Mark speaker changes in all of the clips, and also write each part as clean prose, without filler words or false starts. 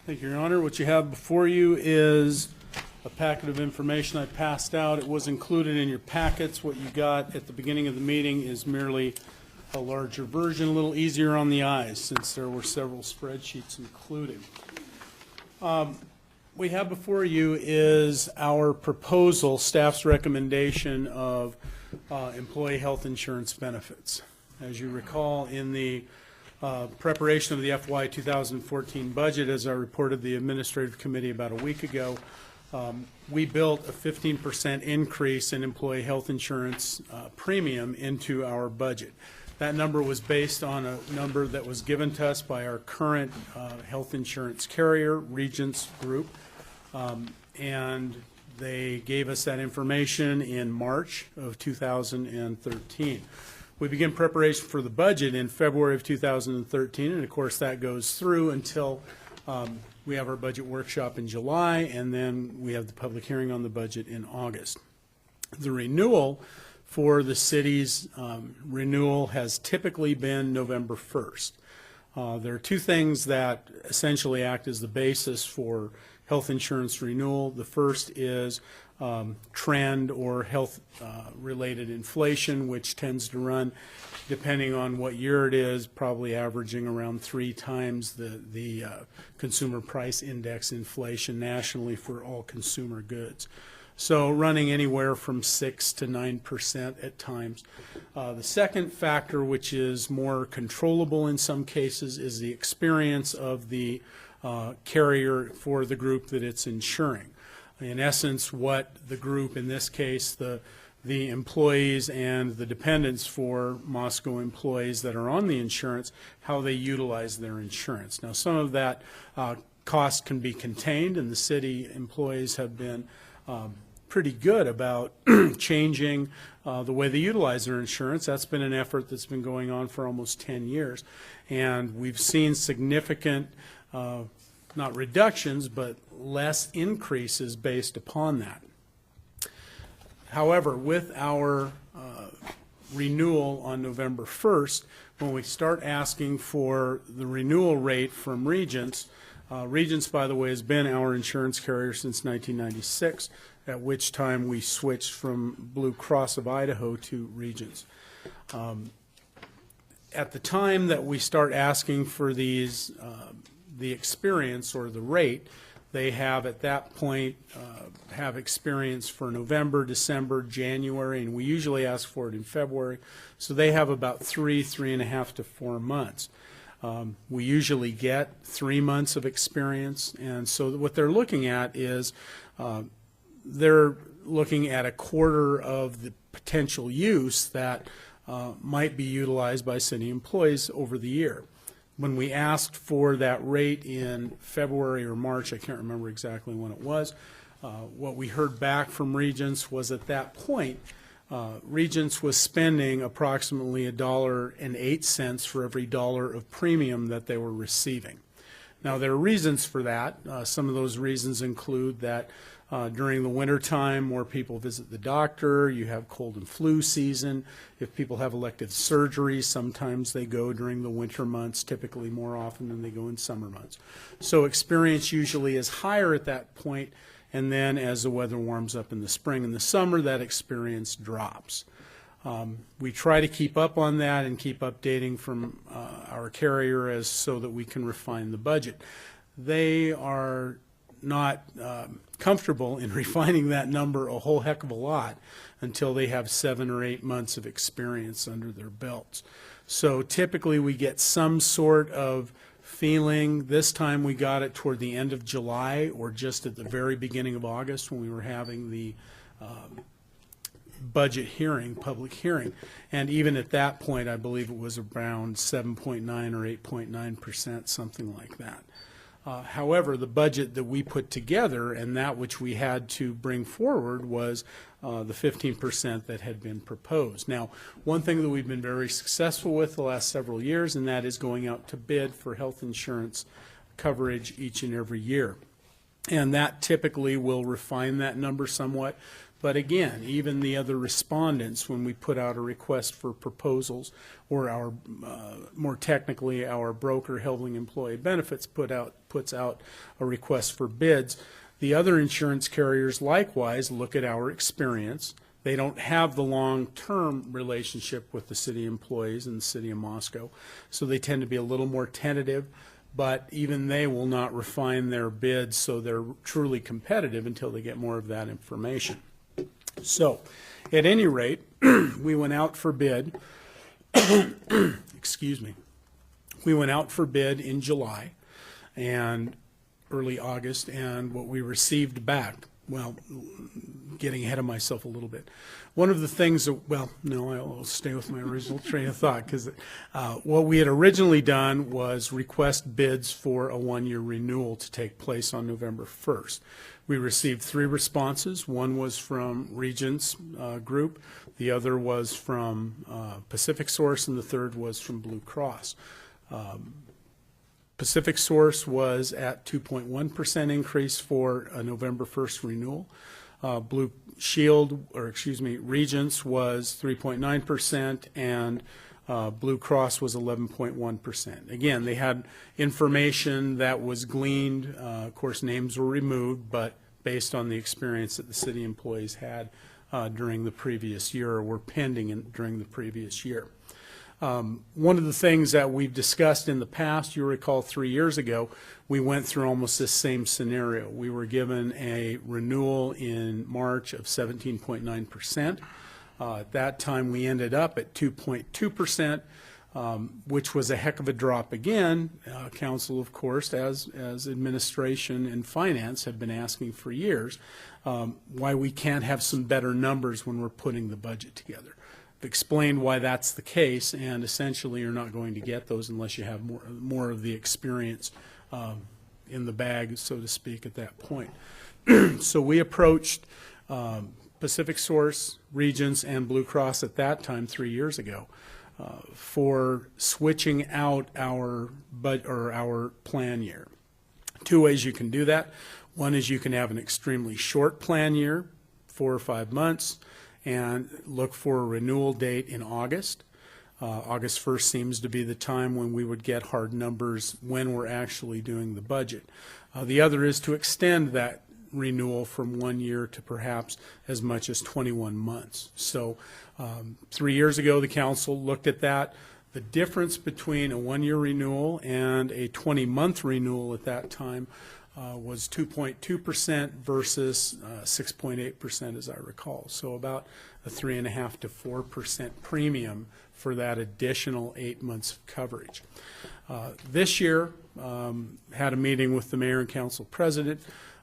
Speaker 1: Thank you, Your Honor. What you have before you is a packet of information I passed out. It was included in your packets. What you got at the beginning of the meeting is merely a larger version, a little easier on the eyes since there were several spreadsheets included. We have before you is our proposal, staff's recommendation of employee health insurance benefits. As you recall, in the preparation of the FY 2014 budget, as I reported the Administrative Committee about a week ago, we built a 15% increase in employee health insurance premium into our budget. That number was based on a number that was given to us by our current health insurance carrier, Regents Group, and they gave us that information in March of 2013. We begin preparation for the budget in February of 2013, and of course that goes through until we have our budget workshop in July, and then we have the public hearing on the budget in August. The renewal for the city's renewal has typically been November 1st. There are two things that essentially act as the basis for health insurance renewal. The first is trend or health-related inflation, which tends to run, depending on what year it is, probably averaging around 3 times the consumer price index inflation nationally for all consumer goods. So running anywhere from 6 to 9% at times. The second factor, which is more controllable in some cases, is the experience of the carrier for the group that it's insuring. In essence, what the group, in this case, the employees and the dependents for Moscow employees that are on the insurance, how they utilize their insurance. Now, some of that cost can be contained, and the city employees have been pretty good about changing the way they utilize their insurance. That's been an effort that's been going on for almost 10 years. And we've seen significant, not reductions, but less increases based upon that. However, with our renewal on November 1st, when we start asking for the renewal rate from Regents, Regents, by the way, has been our insurance carrier since 1996, at which time we switched from Blue Cross of Idaho to Regents. At the time that we start asking for these, the experience or the rate, they have at that point have experience for November, December, January, and we usually ask for it in February. So they have about 3.5 to 4 months. We usually get 3 months of experience, and so what they're looking at is they're looking at a quarter of the potential use that might be utilized by city employees over the year. When we asked for that rate in February or March, I can't remember exactly when it was, what we heard back from Regents was at that point, Regents was spending approximately $1.08 for every dollar of premium that they were receiving. Now, there are reasons for that. Some of those reasons include that during the winter time, more people visit the doctor. You have cold and flu season. If people have elective surgery, sometimes they go during the winter months, typically more often than they go in summer months. So experience usually is higher at that point, and then as the weather warms up in the spring and the summer, that experience drops. We try to keep up on that and keep updating from our carrier as so that we can refine the budget. They are not comfortable in refining that number a whole heck of a lot until they have 7 or 8 months of experience under their belts. So typically we get some sort of feeling. This time we got it toward the end of July or just at the very beginning of August when we were having the budget hearing, public hearing. And even at that point, I believe it was around 7.9 or 8.9%, something like that. However, the budget that we put together and that which we had to bring forward was the 15% that had been proposed. Now, one thing that we've been very successful with the last several years, and that is going out to bid for health insurance coverage each and every year. And that typically will refine that number somewhat. But again, even the other respondents, when we put out a request for proposals, or our, more technically, our broker, Helbling Employee Benefits, puts out a request for bids, the other insurance carriers likewise look at our experience. They don't have the long-term relationship with the city employees in the city of Moscow, so they tend to be a little more tentative, but even they will not refine their bids so they're truly competitive until they get more of that information. So, at any rate, we went out for bid, excuse me, we went out for bid in July and early August, and what we received back, well, getting ahead of myself a little bit. One of the things that, well, no, I'll stay with my original train of thought, because what we had originally done was request bids for a one-year renewal to take place on November 1st. We received 3 responses. One was from Regents Group, the other was from Pacific Source, and the third was from Blue Cross. Pacific Source was at 2.1% increase for a November 1st renewal. Blue Shield, or excuse me, Regents was 3.9%, and Blue Cross was 11.1%. Again, they had information that was gleaned. Of course, names were removed, but based on the experience that the city employees had during the previous year, or were pending during the previous year. One of the things that we've discussed in the past, you recall 3 years ago, we went through almost this same scenario. We were given a renewal in March of 17.9%. At that time, we ended up at 2.2%, which was a heck of a drop again. Council, of course, as administration and finance have been asking for years, why we can't have some better numbers when we're putting the budget together. Explained why that's the case, and essentially you're not going to get those unless you have more of the experience in the bag, so to speak, at that point. So we approached Pacific Source, Regents, and Blue Cross at that time 3 years ago for switching out our plan year. 2 ways you can do that. One is you can have an extremely short plan year, 4 or 5 months, and look for a renewal date in August. August 1st seems to be the time when we would get hard numbers when we're actually doing the budget. The other is to extend that renewal from 1 year to perhaps as much as 21 months. So 3 years ago, the council looked at that. The difference between a 1-year renewal and a 20-month renewal at that time was 2.2% versus 6.8%, as I recall. So about a 3.5% to 4% premium for that additional 8 months of coverage. This year, had a meeting with the mayor and council president,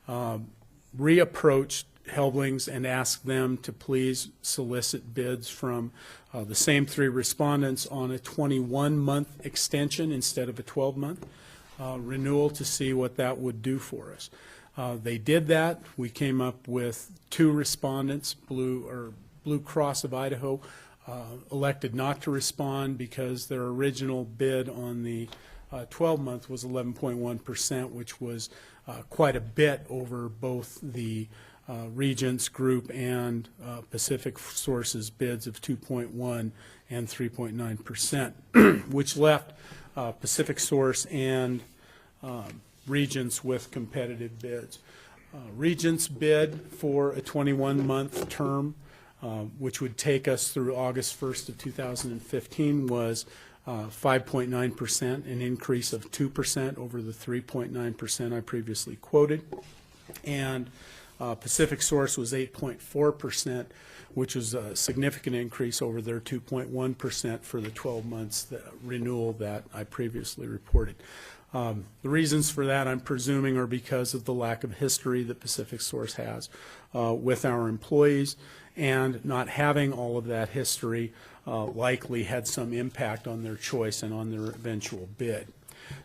Speaker 1: reapproached Helblings and asked them to please solicit bids from the same 3 respondents on a 21-month extension instead of a 12-month. Renewal to see what that would do for us. They did that. We came up with 2 respondents. Blue Cross of Idaho elected not to respond because their original bid on the 12-month was 11.1%, which was quite a bit over both the Regents Group and Pacific Source's bids of 2.1 and 3.9%, which left Pacific Source and Regents with competitive bids. Regents bid for a 21-month term, which would take us through August 1st of 2015, was 5.9%, an increase of 2% over the 3.9% I previously quoted. And Pacific Source was 8.4%, which was a significant increase over their 2.1% for the 12 months renewal that I previously reported. The reasons for that, I'm presuming, are because of the lack of history that Pacific Source has with our employees, and not having all of that history likely had some impact on their choice and on their eventual bid.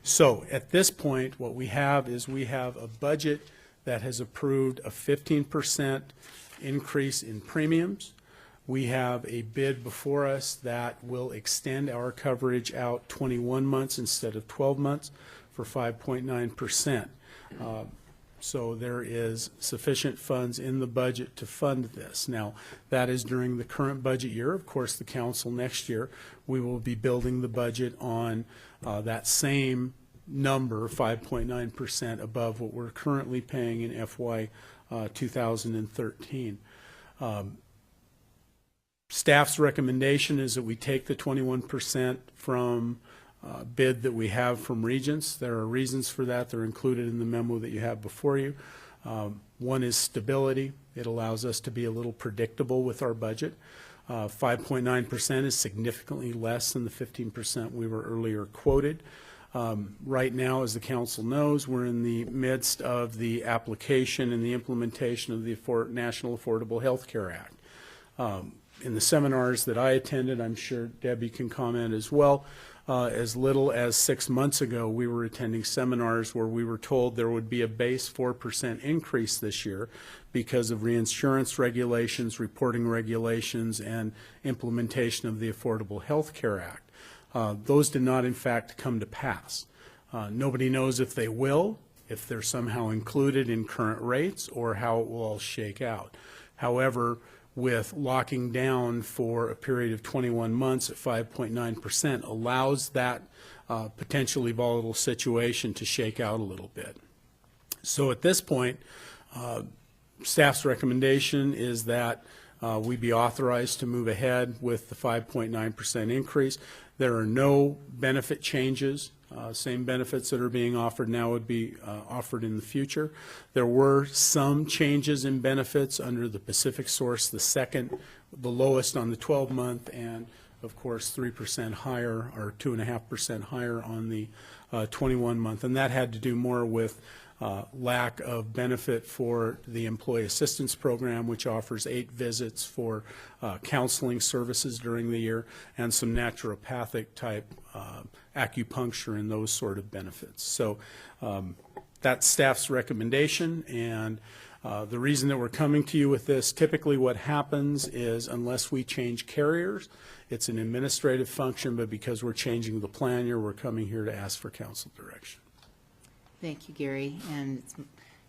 Speaker 1: So at this point, what we have is we have a budget that has approved a 15% increase in premiums. We have a bid before us that will extend our coverage out 21 months instead of 12 months for 5.9%. So there is sufficient funds in the budget to fund this. Now, that is during the current budget year. Of course, the council next year, we will be building the budget on that same number, 5.9% above what we're currently paying in FY 2013. Staff's recommendation is that we take the 21% from bid that we have from Regents. There are reasons for that. They're included in the memo that you have before you. One is stability. It allows us to be a little predictable with our budget. 5.9% is significantly less than the 15% we were earlier quoted. Right now, as the council knows, we're in the midst of the application and the implementation of the National Affordable Health Care Act. In the seminars that I attended, I'm sure Debbie can comment as well, as little as 6 months ago, we were attending seminars where we were told there would be a base 4% increase this year because of reinsurance regulations, reporting regulations, and implementation of the Affordable Health Care Act. Those did not, in fact, come to pass. Nobody knows if they will, if they're somehow included in current rates, or how it will all shake out. However, with locking down for a period of 21 months at 5.9% allows that potentially volatile situation to shake out a little bit. So at this point, staff's recommendation is that we be authorized to move ahead with the 5.9% increase. There are no benefit changes. Same benefits that are being offered now would be offered in the future. There were some changes in benefits under the Pacific Source, the lowest on the 12-month, and of course 3% higher or 2.5% higher on the 21-month, and that had to do more with lack of benefit for the Employee Assistance Program, which offers 8 visits for counseling services during the year, and some naturopathic type acupuncture and those sort of benefits. So that's staff's recommendation, and the reason that we're coming to you with this, typically what happens is unless we change carriers, it's an administrative function, but because we're changing the plan year, we're coming here to ask for council direction.
Speaker 2: Thank you, Gary. And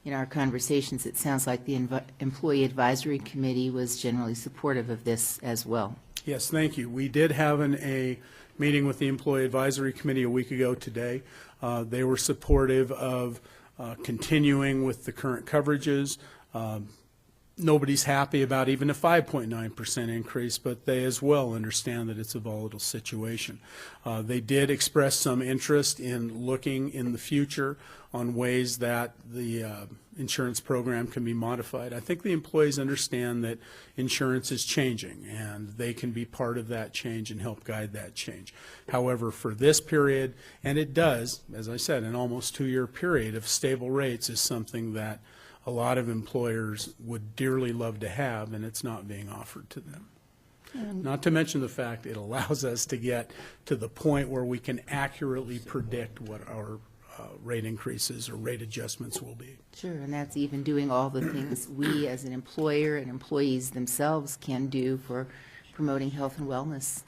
Speaker 2: in our conversations, it sounds like the Employee Advisory Committee was generally supportive of this as well.
Speaker 1: Yes, thank you. We did have a meeting with the Employee Advisory Committee a week ago today. They were supportive of continuing with the current coverages. Nobody's happy about even a 5.9% increase, but they as well understand that it's a volatile situation. They did express some interest in looking in the future on ways that the insurance program can be modified. I think the employees understand that insurance is changing, and they can be part of that change and help guide that change. However, for this period, and it does, as I said, an almost 2-year period of stable rates is something that a lot of employers would dearly love to have, and it's not being offered to them. Not to mention the fact it allows us to get to the point where we can accurately predict what our rate increases or rate adjustments will be.
Speaker 2: Sure, and that's even doing all the things we as an employer and employees themselves can do for promoting health and wellness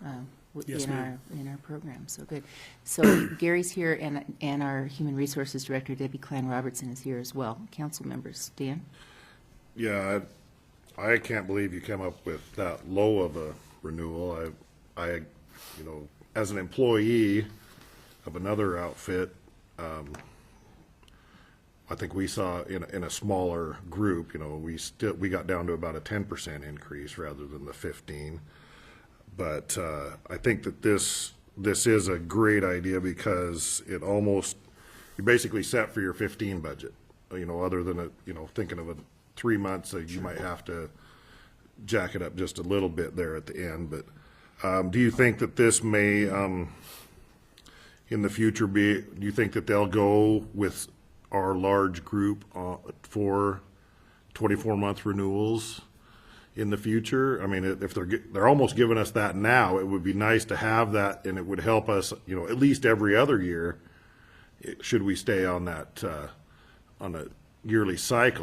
Speaker 1: Yes,
Speaker 2: in our program. So good. So Gary's here, and our Human Resources Director, Debbie Klein-Robertson, is here as well. Council members, Dan?
Speaker 3: Yeah, I can't believe you came up with that low of a renewal. I you know, as an employee of another outfit, I think we saw in a smaller group, you know, we got down to about a 10% increase rather than the 15. But I think that this is a great idea because it almost, you're basically set for your 15 budget, you know, other than thinking of 3 months, you might have to jack it up just a little bit there at the end. But do you think that this may in the future do you think that they'll go with our large group for 24-month renewals in the future? I mean, if they're almost giving us that now, it would be nice to have that, and it would help us, you know, at least every other year, should we stay on that on a yearly cycle.